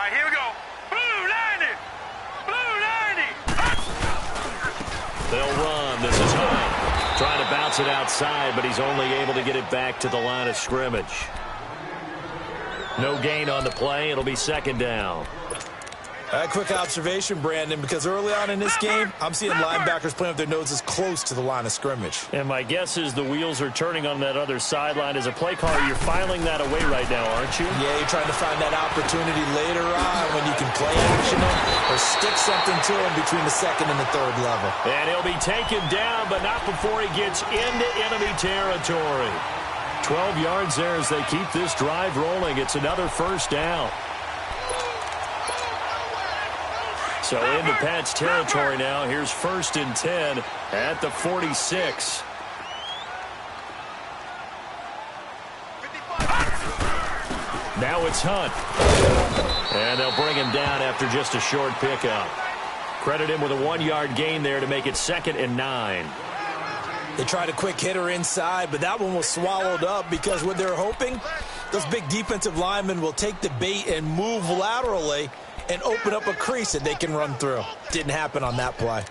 right, here we go. Blue 90. Blue 90. They'll run. This is Hunt. Trying to bounce it outside, but he's only able to get it back to the line of scrimmage. No gain on the play. It'll be second down. A quick observation, Brandon, because early on in this game, I'm seeing linebackers playing with their noses close to the line of scrimmage. And my guess is the wheels are turning on that other sideline. As a play caller, you're filing that away right now, aren't you? Yeah, you're trying to find that opportunity later on when you can play action him or stick something to him between the second and the third level. And he'll be taken down, but not before he gets into enemy territory. 12 yards there as they keep this drive rolling. It's another first down. So into Pat's territory now. Here's 1st and 10 at the 46. Now it's Hunt. And they'll bring him down after just a short pickup. Credit him with a 1-yard gain there to make it 2nd and 9. They tried a quick hitter inside, but that one was swallowed up because what they're hoping, those big defensive linemen will take the bait and move laterally and open up a crease that they can run through. Didn't happen on that play.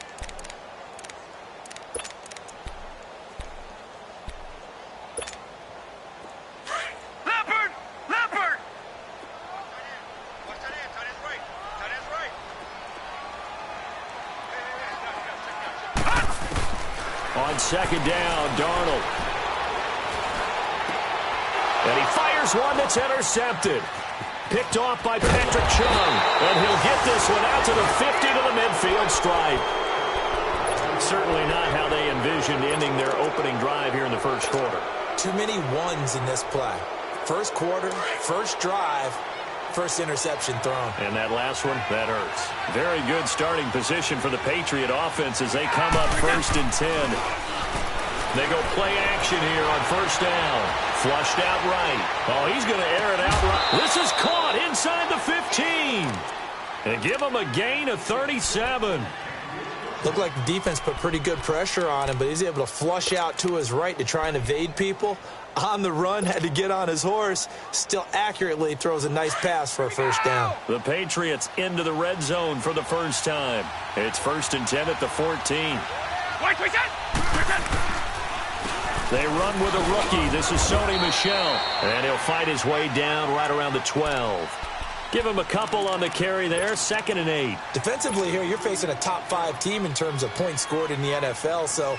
Leopard! Leopard! On second down, Darnold. And he fires one that's intercepted. Picked off by Patrick Chung. And he'll get this one out to the 50 to the midfield stripe. Certainly not how they envisioned ending their opening drive here in the first quarter. Too many ones in this play. First quarter, first drive, first interception thrown. And that last one, that hurts. Very good starting position for the Patriot offense as they come up 1st and 10. They go play action here on first down. Flushed out right. Oh, he's going to air it out right. This is caught inside the 15. And give him a gain of 37. Looked like the defense put pretty good pressure on him, but he's able to flush out to his right to try and evade people. On the run, had to get on his horse. Still accurately throws a nice pass for a first down. The Patriots into the red zone for the first time. It's 1st and 10 at the 14. They run with a rookie. This is Sony Michel. And he'll fight his way down right around the 12. Give him a couple on the carry there. 2nd and 8. Defensively here, you're facing a top-5 team in terms of points scored in the NFL. So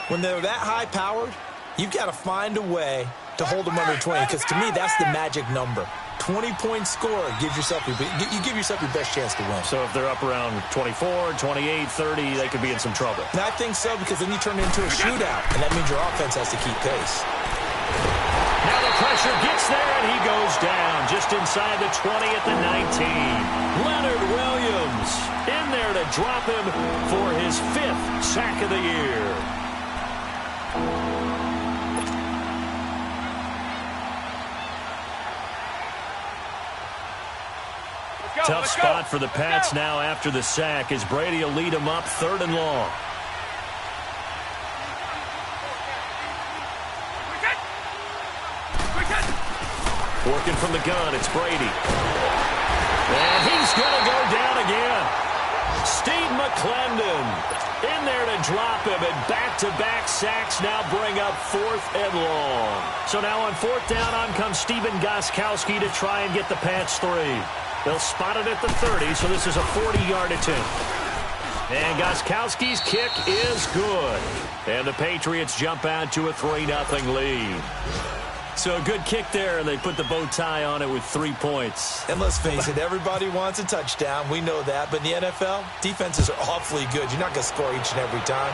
when they're that high-powered, you've got to find a way to hold them under 20. Because to me, that's the magic number. 20-point score gives yourself you give yourself your best chance to win. So if they're up around 24, 28, 30, they could be in some trouble. And I think so, because then you turn it into a shootout, and that means your offense has to keep pace. Now the pressure gets there, and he goes down just inside the 20 at the 19. Leonard Williams in there to drop him for his 5th sack of the year. Tough spot for the Pats now after the sack as Brady will lead them up 3rd and long. Working from the gun, it's Brady. And he's going to go down again. Steve McClendon in there to drop him, and back-to-back sacks now bring up 4th and long. So now on 4th down, on comes Stephen Gostkowski to try and get the Pats 3. They'll spot it at the 30, so this is a 40-yard attempt. And Gostkowski's kick is good. And the Patriots jump out to a 3-0 lead. So a good kick there, and they put the bow tie on it with 3 points. And let's face it, everybody wants a touchdown. We know that. But in the NFL, defenses are awfully good. You're not going to score each and every time.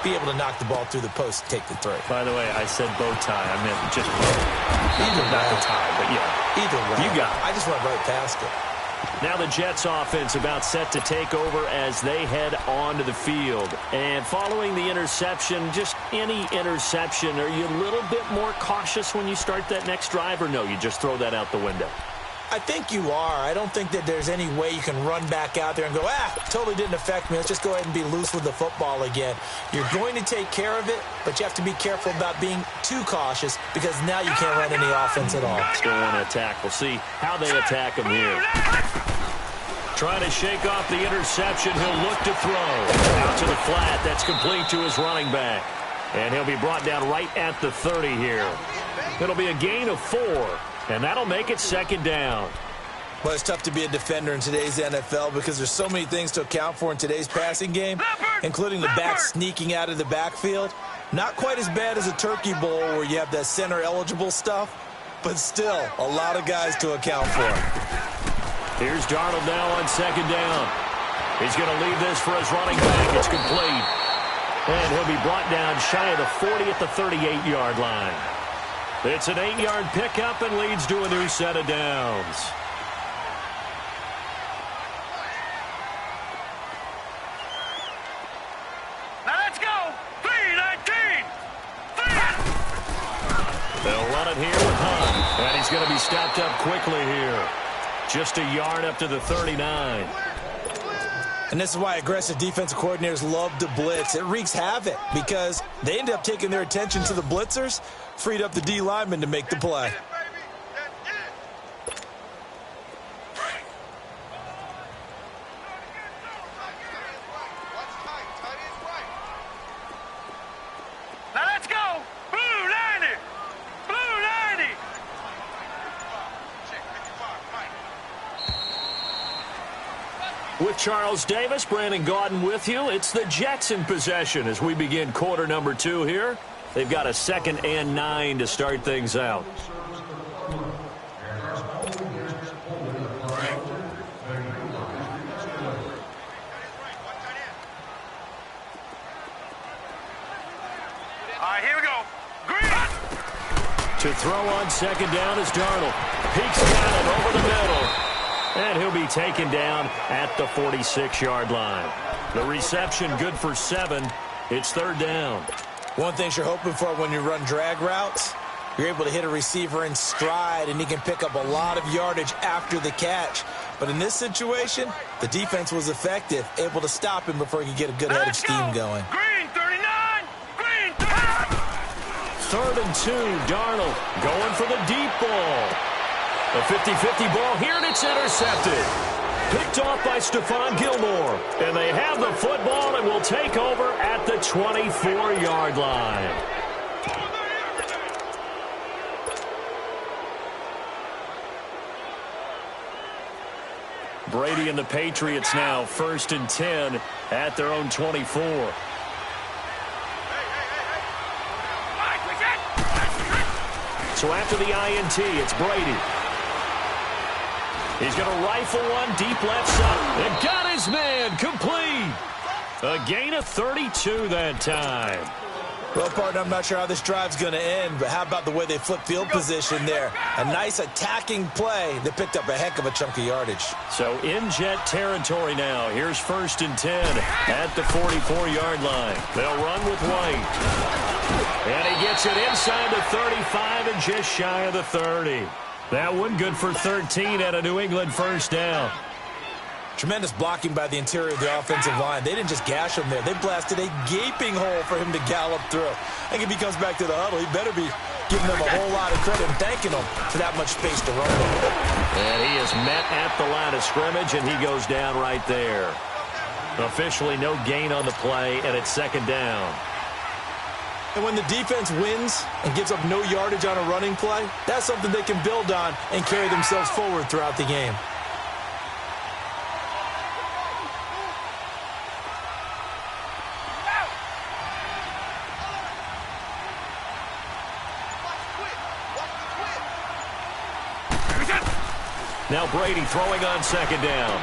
Be able to knock the ball through the post and take the 3. By the way, I said bow tie. I meant just either not the tie, but yeah. Either way. You got it. I just went right past it. Now the Jets offense about set to take over as they head onto the field. And following the interception, just any interception, are you a little bit more cautious when you start that next drive, or no, you just throw that out the window? I think you are. I don't think that there's any way you can run back out there and go, totally didn't affect me. Let's just go ahead and be loose with the football again. You're going to take care of it, but you have to be careful about being too cautious because now you can't run any offense at all. Still want to attack. We'll see how they attack them here. Trying to shake off the interception. He'll look to throw. Out to the flat. That's complete to his running back. And he'll be brought down right at the 30 here. It'll be a gain of 4, and that'll make it second down. Well, it's tough to be a defender in today's NFL because there's so many things to account for in today's passing game, including the back sneaking out of the backfield. Not quite as bad as a turkey bowl where you have that center-eligible stuff, but still a lot of guys to account for. Here's Darnold now on second down. He's going to leave this for his running back. It's complete. And he'll be brought down shy of the 40 at the 38-yard line. It's an 8-yard pickup and leads to a new set of downs. Now let's go. 3-19. They'll run it here with Hunt. And he's going to be stopped up quickly here. Just a yard up to the 39. And this is why aggressive defensive coordinators love to blitz. It wreaks havoc because they end up taking their attention to the blitzers, freed up the D lineman to make the play. Now let's go. Blue 90. Blue 90. With Charles Davis, Brandon Gaudin with you. It's the Jets in possession as we begin quarter number 2 here. They've got a 2nd and 9 to start things out. All right, here we go. Green. To throw on second down is Darnold. Peeks down it over the middle. And he'll be taken down at the 46-yard line. The reception good for 7. It's third down. One thing you're hoping for when you run drag routes, you're able to hit a receiver in stride, and he can pick up a lot of yardage after the catch. But in this situation, the defense was effective, able to stop him before he could get a good head of steam going. Green 39. Green 39. 3rd and 2, Darnold going for the deep ball. A 50-50 ball here, and it's intercepted. Picked off by Stephon Gilmore. And they have the football and will take over at the 24-yard line. Brady and the Patriots now 1st and 10 at their own 24. So after the INT, it's Brady. He's going to rifle one deep left side. And got his man complete. A gain of 32 that time. Well, partner, I'm not sure how this drive's going to end, but how about the way they flip field position there? A nice attacking play that picked up a heck of a chunk of yardage. So in Jet territory now. Here's 1st and 10 at the 44-yard line. They'll run with White. And he gets it inside the 35 and just shy of the 30. That one good for 13 at a New England 1st down. Tremendous blocking by the interior of the offensive line. They didn't just gash him there. They blasted a gaping hole for him to gallop through. I think if he comes back to the huddle, he better be giving them a whole lot of credit and thanking them for that much space to run with. And he is met at the line of scrimmage, and he goes down right there. Officially no gain on the play, and it's 2nd down. And when the defense wins and gives up no yardage on a running play, that's something they can build on and carry themselves forward throughout the game. Now Brady throwing on 2nd down.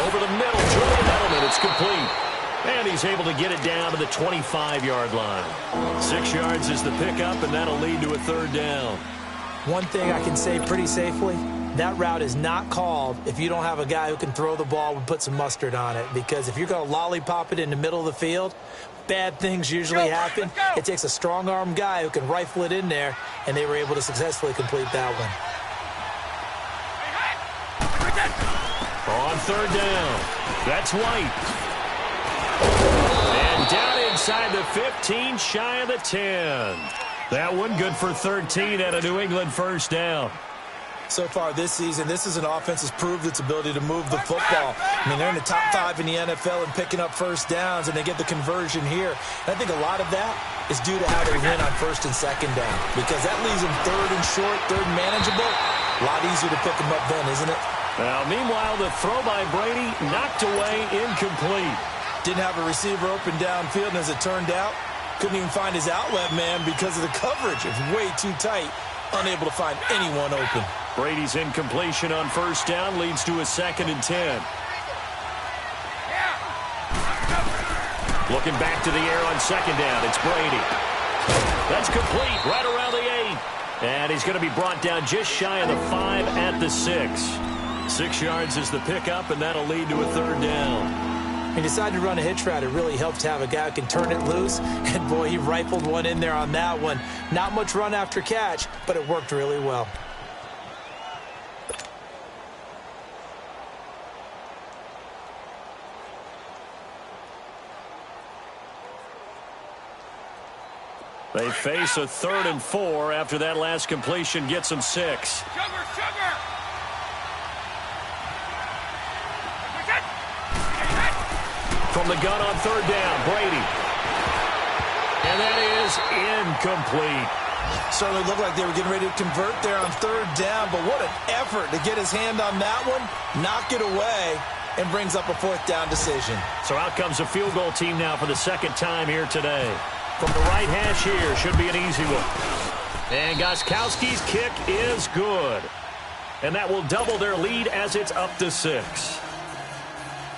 Over the middle, Julian Edelman, it's complete. And he's able to get it down to the 25-yard line. 6 yards is the pickup, and that'll lead to a 3rd down. One thing I can say pretty safely, that route is not called if you don't have a guy who can throw the ball and put some mustard on it. Because if you're going to lollipop it in the middle of the field, bad things usually happen. It takes a strong-arm guy who can rifle it in there, and they were able to successfully complete that one. On 3rd down, that's White. And down inside the 15, shy of the 10. That one good for 13 at a New England 1st down. So far this season, this is an offense that's proved its ability to move the football. I mean, they're in the top 5 in the NFL and picking up first downs, and they get the conversion here. And I think a lot of that is due to how they win on first and second down, because that leaves them third and short, third and manageable. A lot easier to pick them up then, isn't it? Now, meanwhile, the throw by Brady knocked away, incomplete. Didn't have a receiver open downfield, and as it turned out, couldn't even find his outlet man because of the coverage. It's way too tight, unable to find anyone open. Brady's incompletion on first down leads to a 2nd and 10. Looking back to the air on second down, it's Brady. That's complete right around the 8. And he's going to be brought down just shy of the 5 at the 6. 6 yards is the pickup, and that'll lead to a 3rd down. He decided to run a hitch route. It really helps to have a guy who can turn it loose. And, boy, he rifled one in there on that one. Not much run after catch, but it worked really well. They face a 3rd and 4 after that last completion gets them 6. Sugar! From the gun on 3rd down, Brady. And that is incomplete. Certainly looked like they were getting ready to convert there on 3rd down, but what an effort to get his hand on that one, knock it away, and brings up a 4th down decision. So out comes a field goal team now for the 2nd time here today. From the right hash here, should be an easy one. And Gostkowski's kick is good. And that will double their lead as it's up to 6.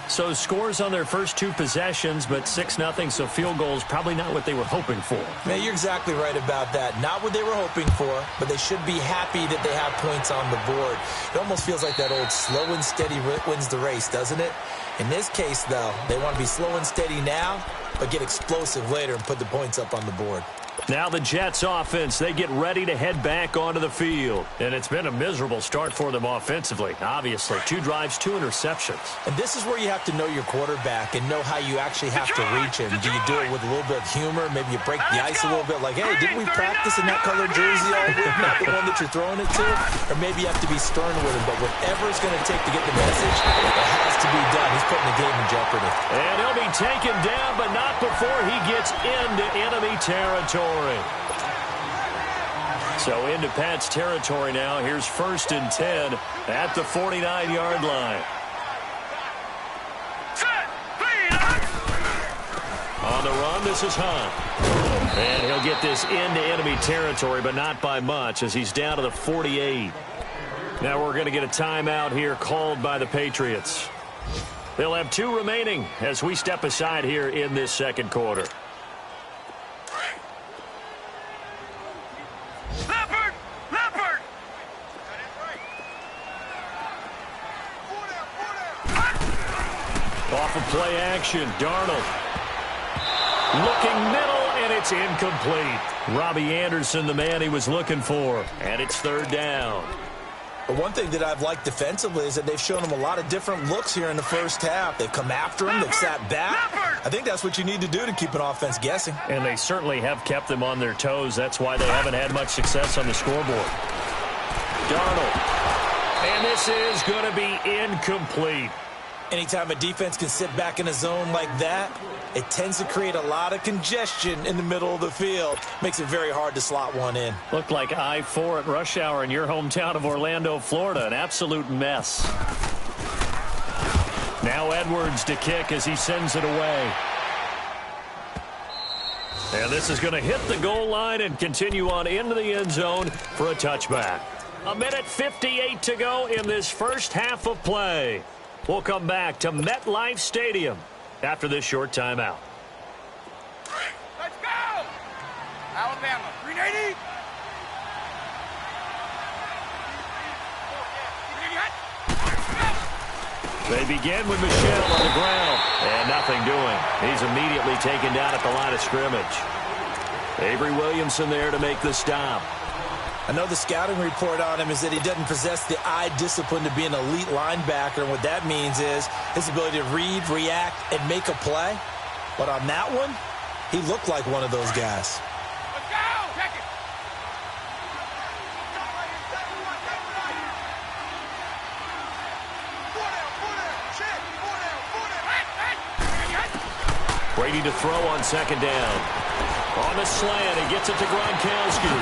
So scores on their first 2 possessions, but 6-0, so field goals probably not what they were hoping for. Man, you're exactly right about that. Not what they were hoping for, but they should be happy that they have points on the board. It almost feels like that old slow and steady wins the race, doesn't it? In this case, though, they want to be slow and steady now, but get explosive later and put the points up on the board. Now the Jets offense, they get ready to head back onto the field. And it's been a miserable start for them offensively, obviously. 2 drives, 2 interceptions. And this is where you have to know your quarterback and know how you actually have to reach him. Do you do it with a little bit of humor? Maybe you break the ice a little bit like, hey, didn't we practice in that colored jersey all week? Not the one that you're throwing it to? Or maybe you have to be stern with him. But whatever it's going to take to get the message, it has to be done. He's putting the game in jeopardy. And he'll be taken down, but not before he gets into enemy territory. So into Pat's territory now. Here's 1st and 10 at the 49-yard line. On the run, this is Hunt. And he'll get this into enemy territory, but not by much as he's down to the 48. Now we're going to get a timeout here called by the Patriots. They'll have 2 remaining as we step aside here in this 2nd quarter. Off of play action, Darnold. Looking middle, and it's incomplete. Robbie Anderson, the man he was looking for. And it's 3rd down. But one thing that I've liked defensively is that they've shown him a lot of different looks here in the first half. They've come after him. They've sat back. I think that's what you need to do to keep an offense guessing. And they certainly have kept them on their toes. That's why they haven't had much success on the scoreboard. Darnold. And this is going to be incomplete. Anytime a defense can sit back in a zone like that, it tends to create a lot of congestion in the middle of the field. Makes it very hard to slot one in. Looked like I-4 at rush hour in your hometown of Orlando, Florida. An absolute mess. Now Edwards to kick as he sends it away. And this is going to hit the goal line and continue on into the end zone for a touchback. 1:58 to go in this first half of play. We'll come back to MetLife Stadium after this short timeout. Let's go! Alabama, 380. They begin with Michelle on the ground. And nothing doing. He's immediately taken down at the line of scrimmage. Avery Williamson there to make the stop. I know the scouting report on him is that he doesn't possess the eye discipline to be an elite linebacker. And what that means is his ability to read, react, and make a play. But on that one, he looked like one of those guys. Let's go! Check it! Brady to throw on second down. On the slant, he gets it to Gronkowski.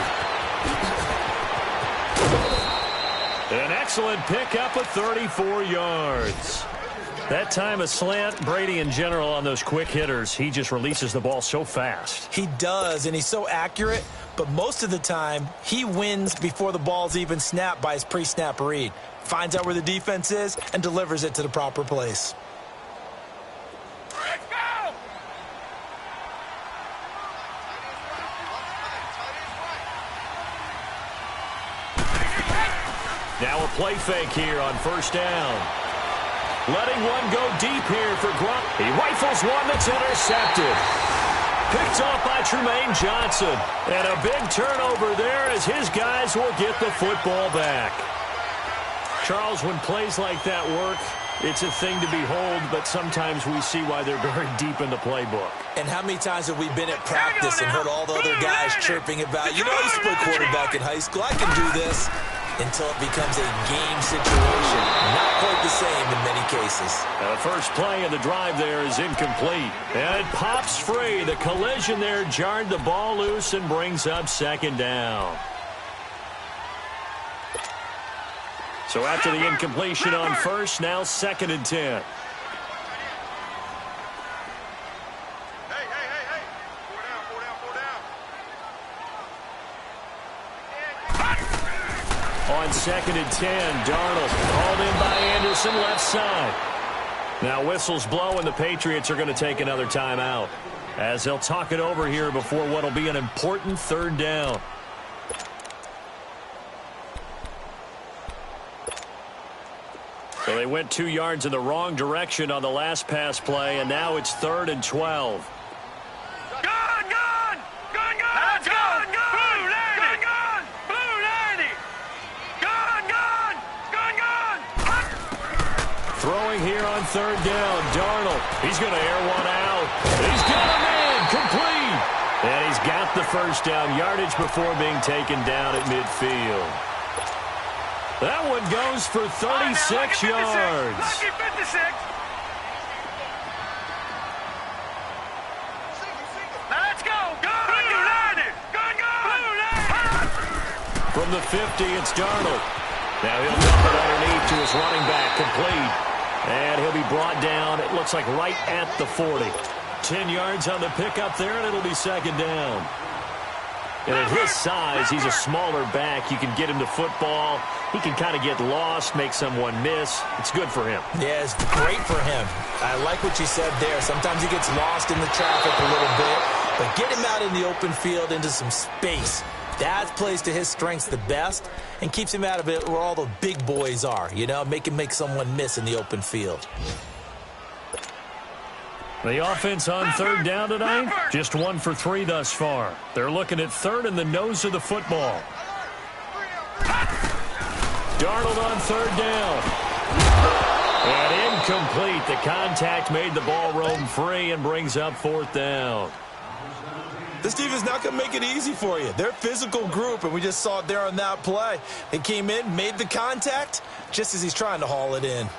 An excellent pickup of 34 yards. That time a slant, Brady in general on those quick hitters, he just releases the ball so fast. He does, and he's so accurate, but most of the time he wins before the ball's even snapped by his pre-snap read. Finds out where the defense is and delivers it to the proper place. Let's go! Now a play fake here on first down. Letting one go deep here for Gronk. He rifles one that's intercepted. Picked off by Trumaine Johnson. And a big turnover there as his guys will get the football back. Charles, when plays like that work, it's a thing to behold, but sometimes we see why they're very deep in the playbook. And how many times have we been at practice and heard all the other guys chirping about, you know, I used to play quarterback in high school, I can do this, until it becomes a game situation. Not quite the same in many cases. The first play of the drive there is incomplete. And it pops free. The collision there jarred the ball loose and brings up second down. So after the incompletion on first, now 2nd and 10. On 2nd and 10, Darnold called in by Anderson, left side. Now whistles blow, and the Patriots are going to take another timeout as they'll talk it over here before what will be an important 3rd down. So they went 2 yards in the wrong direction on the last pass play, and now it's 3rd and 12. Gone! Let's go! Blue landing! Blue landing! Gone! Throwing here on 3rd down, Darnold. He's going to air one out. He's got a man, complete. And he's got the first down yardage before being taken down at midfield. That one goes for 36 yards. Lucky 56. Let's go! Blue landing! Blue landing! From the 50, it's Darnold. Now he'll dump it underneath to his running back, complete. And he'll be brought down, it looks like right at the 40. 10 yards on the pickup there, and it'll be 2nd down. And at his size, he's a smaller back. You can get him to football. He can kind of get lost, make someone miss. It's good for him. Yeah, it's great for him. I like what you said there. Sometimes he gets lost in the traffic a little bit, but get him out in the open field into some space. That plays to his strengths the best and keeps him out of it where all the big boys are, you know, make someone miss in the open field. The offense on 3rd down tonight, just 1 for 3 thus far. They're looking at 3rd and the nose of the football. Darnold on 3rd down. And incomplete. The contact made the ball roam free and brings up 4th down. This team is not going to make it easy for you. They're a physical group, and we just saw it there on that play. They came in, made the contact, just as he's trying to haul it in.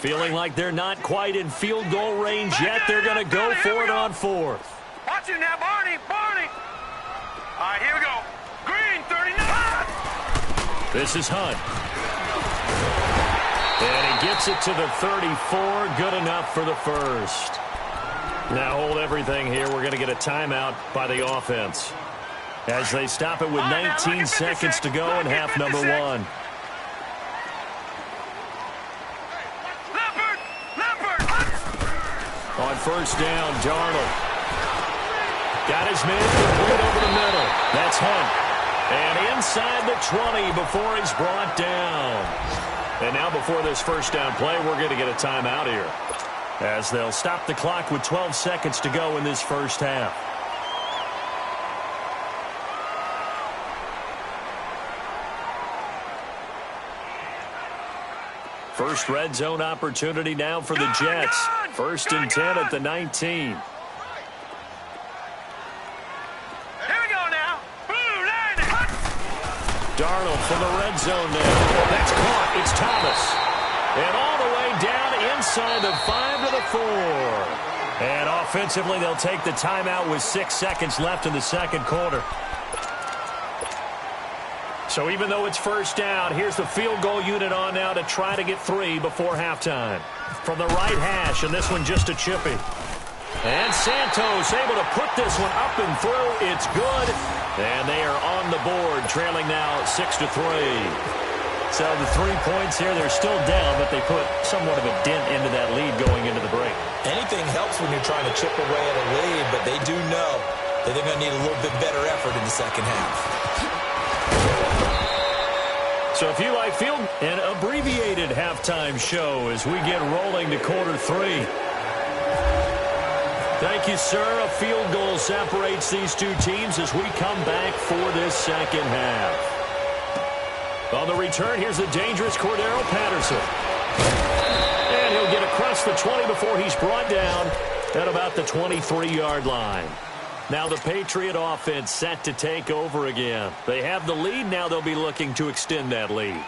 Feeling like they're not quite in field goal range yet. They're going to go for it on 4th. Watch it now, Barney! All right, here we go. Green, 39! This is Hunt. And he gets it to the 34. Good enough for the first. Now hold everything here. We're going to get a timeout by the offense as they stop it with 19 seconds to go in half number 1. On first down, Darnold. Got his man complete over the middle. That's Hunt. And inside the 20 before he's brought down. And now before this first down play, we're going to get a timeout here, as they'll stop the clock with 12 seconds to go in this first half. First red zone opportunity now for the Jets. 1st and 10 at the 19. Darnold from the red zone now. That's caught. It's Thomas. And all the way down inside the 5 to the 4. And offensively, they'll take the timeout with 6 seconds left in the second quarter. So even though it's first down, here's the field goal unit on now to try to get 3 before halftime. From the right hash, and this one just a chippy. And Santos able to put this one up and through. It's good. And they are on the board, trailing now 6 to 3. So the 3 points here, they're still down, but they put somewhat of a dent into that lead going into the break. Anything helps when you're trying to chip away at a lead, but they do know that they're going to need a little bit better effort in the second half. So if you like field, an abbreviated halftime show as we get rolling to quarter 3. Thank you, sir. A field goal separates these two teams as we come back for this second half. On the return, here's the dangerous Cordero Patterson. And he'll get across the 20 before he's brought down at about the 23-yard line. Now the Patriot offense set to take over again. They have the lead. Now they'll be looking to extend that lead.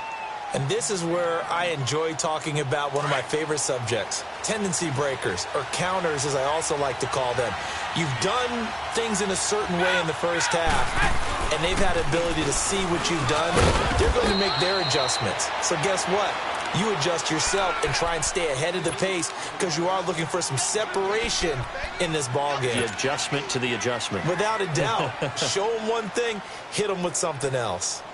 And this is where I enjoy talking about one of my favorite subjects, tendency breakers, or counters as I also like to call them. You've done things in a certain way in the first half, and they've had the ability to see what you've done. They're going to make their adjustments. So guess what? You adjust yourself and try and stay ahead of the pace because you are looking for some separation in this ballgame. The adjustment to the adjustment. Without a doubt. Show them one thing, hit them with something else.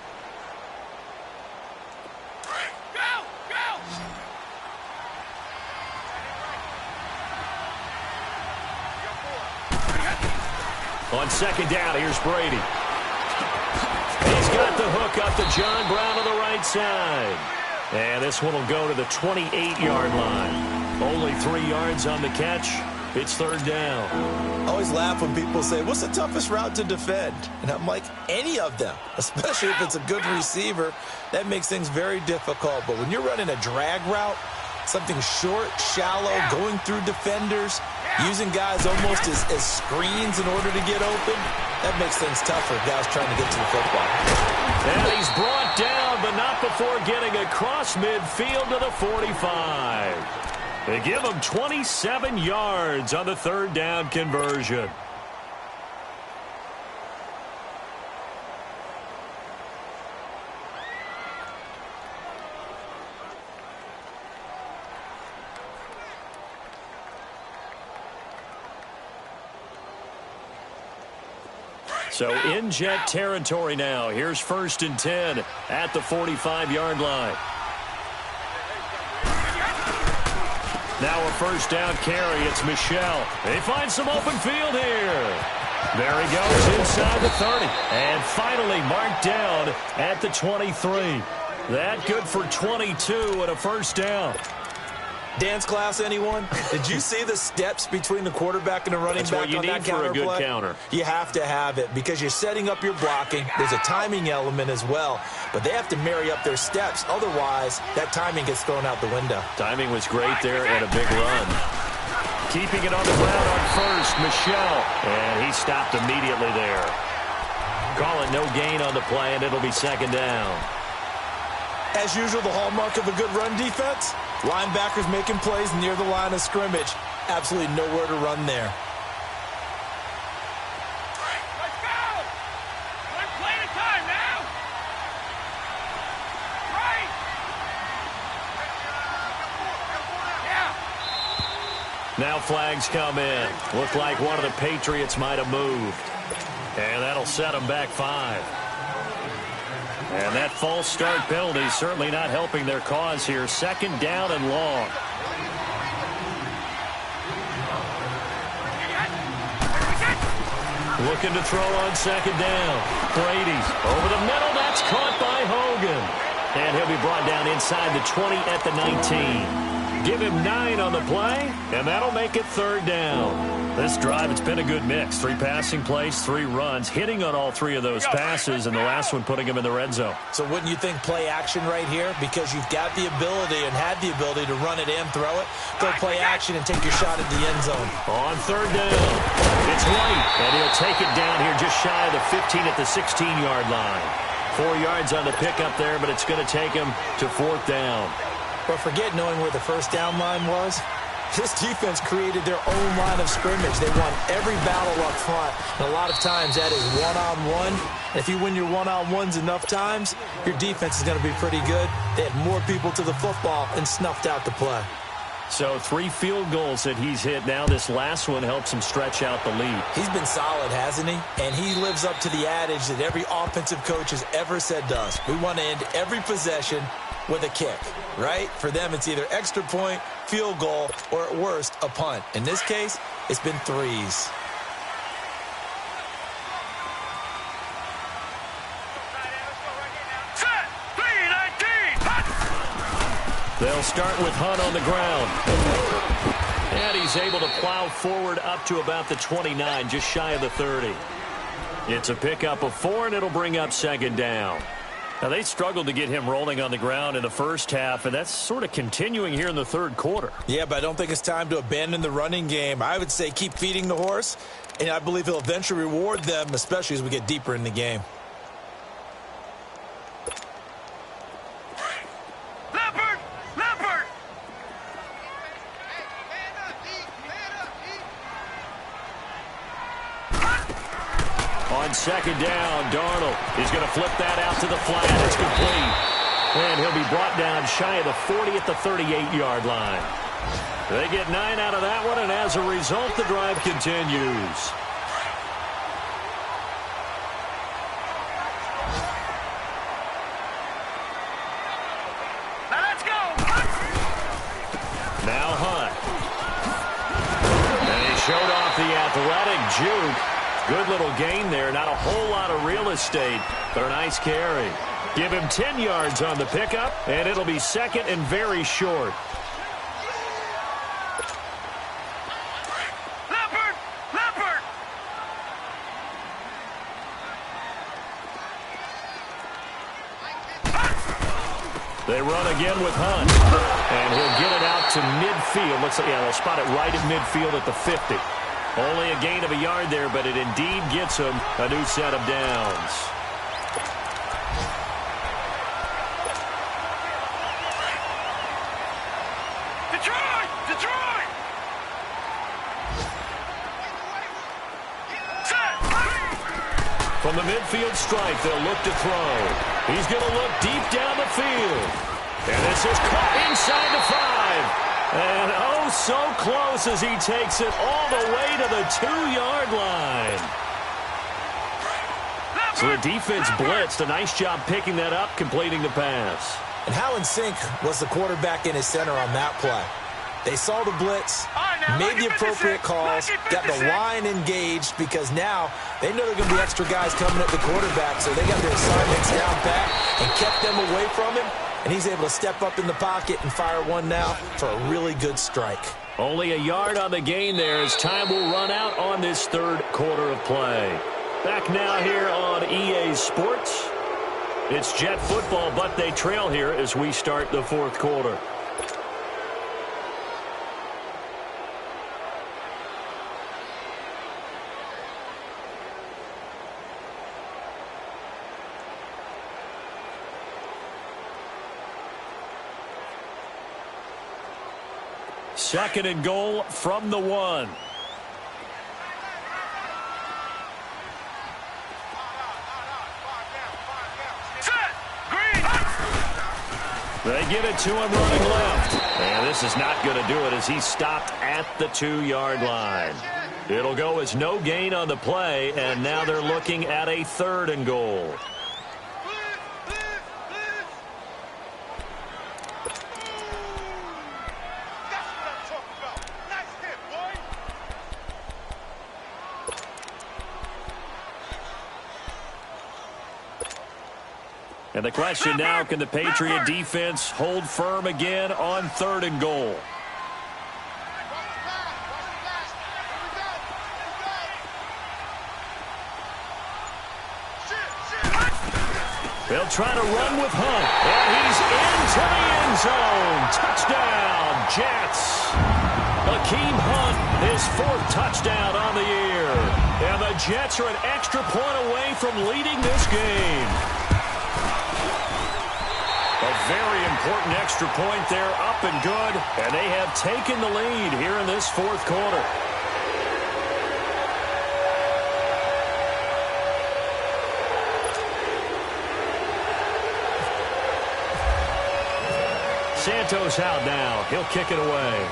On second down, here's Brady. He's got the hook up to John Brown on the right side. And this one will go to the 28-yard line. Only 3 yards on the catch. It's third down. I always laugh when people say, what's the toughest route to defend? And I'm like, any of them, especially if it's a good receiver. That makes things very difficult. But when you're running a drag route, something short, shallow, going through defenders, using guys almost as screens in order to get open, that makes things tougher, guys trying to get to the football. And he's brought down, but not before getting across midfield to the 45. They give him 27 yards on the third down conversion. So in jet territory now. Here's first and 10 at the 45-yard line. Now a first down carry. It's Michel. They find some open field here. There he goes inside the 30. And finally marked down at the 23. That good for 22 and a first down. Dance class, anyone? Did you see the steps between the quarterback and the running back on that counter play? That's what you need for a good counter. You have to have it because you're setting up your blocking. There's a timing element as well, but they have to marry up their steps. Otherwise, that timing gets thrown out the window. Timing was great there and a big run. Keeping it on the ground on first, Michel. And he stopped immediately there. Call it no gain on the play, and it'll be second down. As usual, the hallmark of a good run defense, linebackers making plays near the line of scrimmage. Absolutely nowhere to run there. Let's go! One play at a time now! Right! Yeah! Now flags come in. Look like one of the Patriots might have moved. And that'll set them back 5. And that false start penalty certainly not helping their cause here. Second down and long. Looking to throw on second down. Brady over the middle. That's caught by Hogan. And he'll be brought down inside the 20 at the 19. Give him 9 on the play, and that'll make it third down. This drive, it's been a good mix. 3 passing plays, 3 runs, hitting on all 3 of those passes, and the last one putting him in the red zone. So wouldn't you think play action right here? Because you've got the ability and had the ability to run it and throw it. Go play action and take your shot at the end zone. On third down, it's White, and he'll take it down here just shy of the 15 at the 16-yard line. 4 yards on the pickup there, but it's going to take him to 4th down. But forget knowing where the first down line was. This defense created their own line of scrimmage. They won every battle up front, and a lot of times that is one-on-one. If you win your one-on-ones enough times, your defense is going to be pretty good. They had more people to the football and snuffed out the play. So 3 field goals that he's hit now. This last one helps him stretch out the lead. He's been solid, hasn't he? And he lives up to the adage that every offensive coach has ever said to us. We want to end every possession with a kick, right? For them, it's either extra point, field goal, or at worst, a punt. In this case, it's been 3s. Set. 3-19. They'll start with Hunt on the ground. And he's able to plow forward up to about the 29, just shy of the 30. It's a pickup of 4, and it'll bring up 2nd down. Now, they struggled to get him rolling on the ground in the first half, and that's sort of continuing here in the 3rd quarter. Yeah, but I don't think it's time to abandon the running game. I would say keep feeding the horse, and I believe he'll eventually reward them, especially as we get deeper in the game. Leopard. Leopard. On 2nd down, Darnold is going to flip that out to the flat. It's complete. And he'll be brought down shy of the 40 at the 38-yard line. They get 9 out of that one, and as a result, the drive continues. Now let's go. Now Hunt. And he showed off the athletic juke. Good little gain there. Not a whole lot of real estate, but a nice carry. Give him 10 yards on the pickup, and it'll be 2nd and very short. Leopard. Leopard. They run again with Hunt. And he'll get it out to midfield. Looks like, yeah, they'll spot it right at midfield at the 50. Only a gain of a yard there, but it indeed gets him a new set of downs. Detroit. Detroit. Set. From the midfield strike, they'll look to throw. He's going to look deep down the field. And this is caught inside the 5. And oh, so close as he takes it all the way to the 2-yard line. So the defense blitzed. A nice job picking that up, completing the pass. And how in sync was the quarterback and his center on that play? They saw the blitz, made the appropriate calls, got the line engaged, because now they know there are going to be extra guys coming at the quarterback, so they got their assignments down pat and kept them away from him, and he's able to step up in the pocket and fire one now for a really good strike. Only a yard on the gain there as time will run out on this 3rd quarter of play. Back now here on EA Sports. It's Jet football, but they trail here as we start the 4th quarter. Second and goal from the 1. They get it to him running left. And this is not going to do it as he stopped at the 2-yard line. It'll go as no gain on the play, and now they're looking at a 3rd and goal. And the question now, can the Patriot defense hold firm again on 3rd and goal? They'll try to run with Hunt. And he's into the end zone. Touchdown, Jets. Akeem Hunt, his 4th touchdown on the year. And the Jets are an extra point away from leading this game. very important extra point there, up and good. And they have taken the lead here in this fourth quarter. Santos out now. He'll kick it away.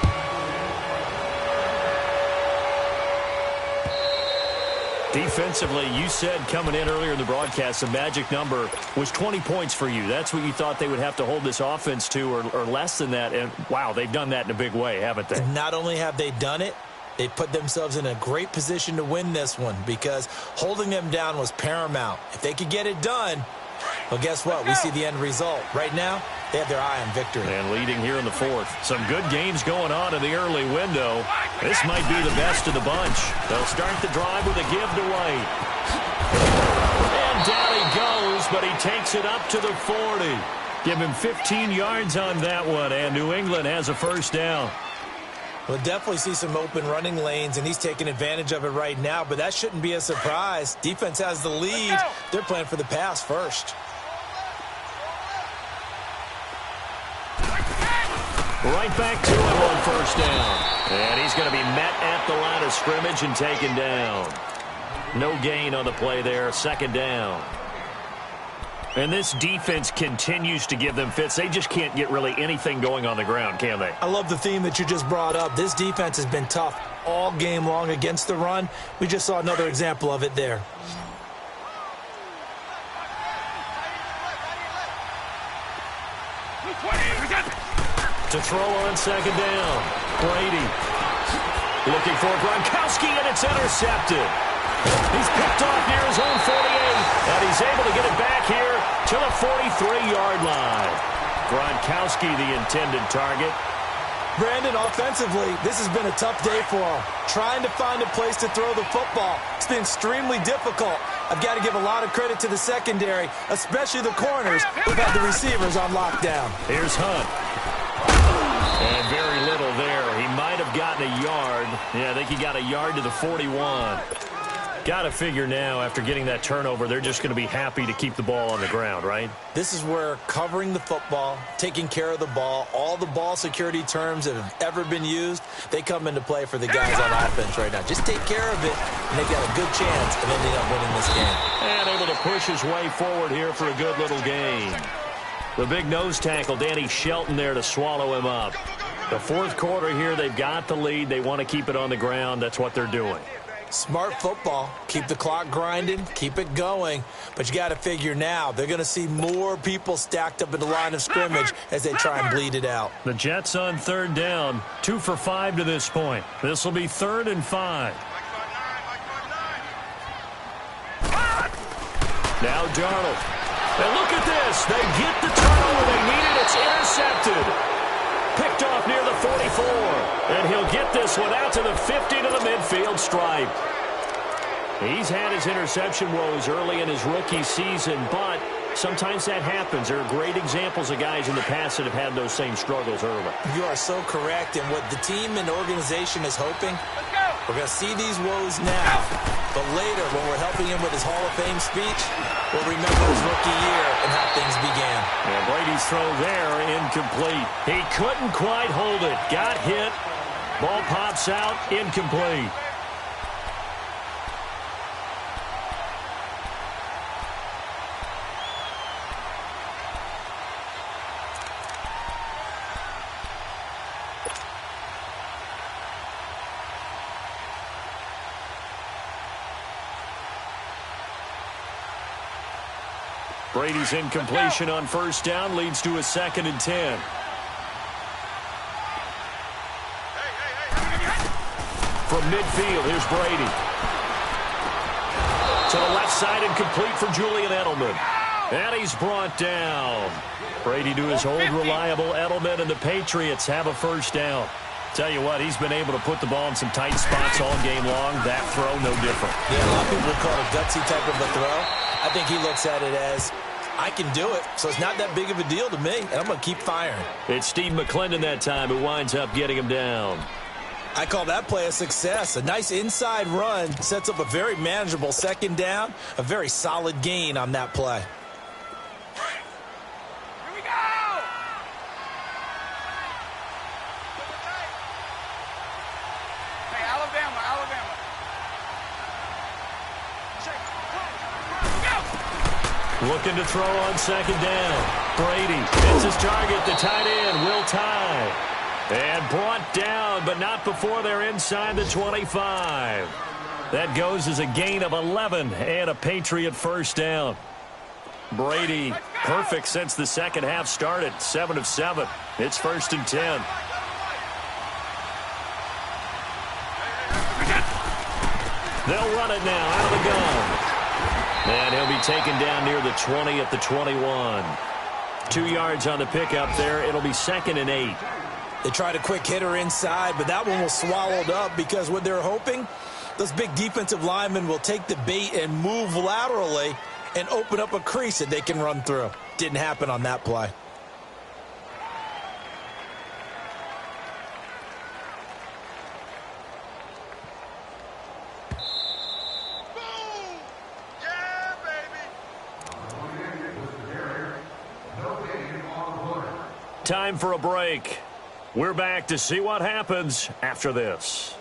Defensively, you said coming in earlier in the broadcast, the magic number was 20 points for you. That's what you thought they would have to hold this offense to, or less than that. And, wow, they've done that in a big way, haven't they? And not only have they done it, they put themselves in a great position to win this one because holding them down was paramount. If they could get it done, well, guess what? We see the end result. Right now, they have their eye on victory. And leading here in the fourth. Some good games going on in the early window. This might be the best of the bunch. They'll start the drive with a give to White. And down he goes, but he takes it up to the 40. Give him 15 yards on that one, and New England has a first down. We'll definitely see some open running lanes, and he's taking advantage of it right now, but that shouldn't be a surprise. Defense has the lead. They're playing for the pass first. Right back to him on first down. And he's going to be met at the line of scrimmage and taken down. No gain on the play there. Second down. And this defense continues to give them fits. They just can't get really anything going on the ground, can they? I love the theme that you just brought up. This defense has been tough all game long against the run. We just saw another example of it there. To throw on second down. Brady looking for Gronkowski, and it's intercepted. He's picked off near his own 48, and he's able to get it back here to the 43-yard line. Gronkowski, the intended target. Brandon, offensively, this has been a tough day for him. Trying to find a place to throw the football. It's been extremely difficult. I've got to give a lot of credit to the secondary, especially the corners who've had the receivers on lockdown. Here's Hunt. And very little there. He might have gotten a yard. Yeah, I think he got a yard to the 41. Got to figure now, after getting that turnover, they're just going to be happy to keep the ball on the ground, right? This is where covering the football, taking care of the ball, all the ball security terms that have ever been used, they come into play for the guys on offense right now. Just take care of it, and they've got a good chance of ending up winning this game. And able to push his way forward here for a good little gain. The big nose tackle, Danny Shelton, there to swallow him up. The fourth quarter here, they've got the lead. They want to keep it on the ground. That's what they're doing. Smart football. Keep the clock grinding. Keep it going. But you got to figure now, they're going to see more people stacked up in the line of scrimmage as they try and bleed it out. The Jets on third down. 2 for 5 to this point. This will be 3rd and 5. Now Darnold. And look at this. They get the turnover they needed. It's intercepted. Picked off near the 44. And he'll get this one out to the 50 to the midfield stripe. He's had his interception woes early in his rookie season, but sometimes that happens. There are great examples of guys in the past that have had those same struggles early. You are so correct. And what the team and organization is hoping, we're going to see these woes now. But later, when we're helping him with his Hall of Fame speech, we'll remember his rookie year and how things began. And Brady's throw there, incomplete. He couldn't quite hold it. Got hit. Ball pops out, incomplete. Brady's incompletion on first down leads to a 2nd and 10. From midfield, here's Brady. To the left side and complete for Julian Edelman. And he's brought down. Brady to his old reliable Edelman, and the Patriots have a first down. Tell you what, he's been able to put the ball in some tight spots all game long. That throw, no different. Yeah, a lot of people would call it a gutsy type of a throw. I think he looks at it as, I can do it, so it's not that big of a deal to me, and I'm going to keep firing. It's Steve McClendon that time who winds up getting him down. I call that play a success. A nice inside run sets up a very manageable second down, a very solid gain on that play. Here we go! Looking to throw on second down. Brady hits his target. The tight end will tie. And brought down, but not before they're inside the 25. That goes as a gain of 11 and a Patriot first down. Brady, perfect since the second half started. 7 of 7. It's 1st and 10. They'll run it now out of the gun. And he'll be taken down near the 20 at the 21. 2 yards on the pickup there. It'll be 2nd and 8. They tried a quick hitter inside, but that one was swallowed up because what they're hoping, those big defensive linemen will take the bait and move laterally and open up a crease that they can run through. Didn't happen on that play. Time for a break. We're back to see what happens after this.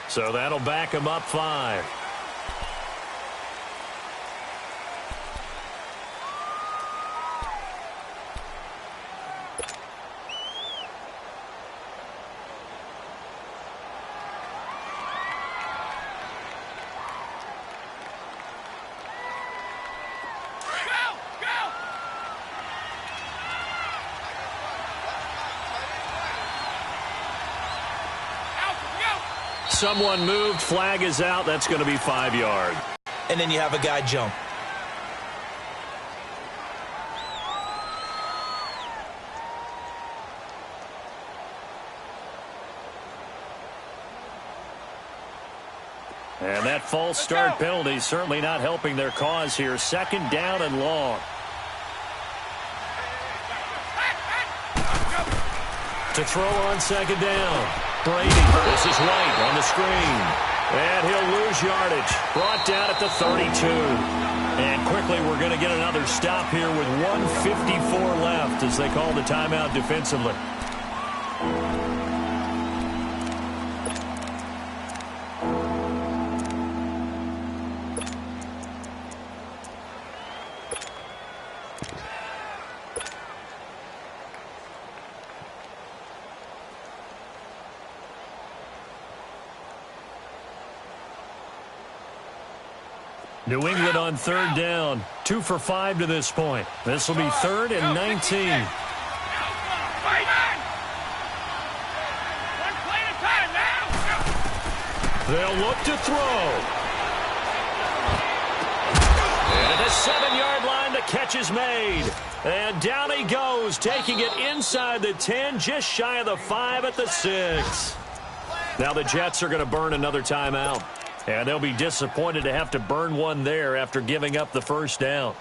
So that'll back him up 5. Someone moved. Flag is out. That's going to be 5 yards. And then you have a guy jump. And that false start penalty certainly not helping their cause here. 2nd down and long. To throw on 2nd down. Brady, this is White on the screen. And he'll lose yardage. Brought down at the 32. And quickly we're going to get another stop here with 1:54 left as they call the timeout defensively. New England on 3rd down. 2 for 5 to this point. This will be 3rd and 19. They'll look to throw. And at the 7-yard line, the catch is made. And down he goes, taking it inside the 10, just shy of the 5 at the 6. Now the Jets are going to burn another timeout. And they'll be disappointed to have to burn one there after giving up the first down.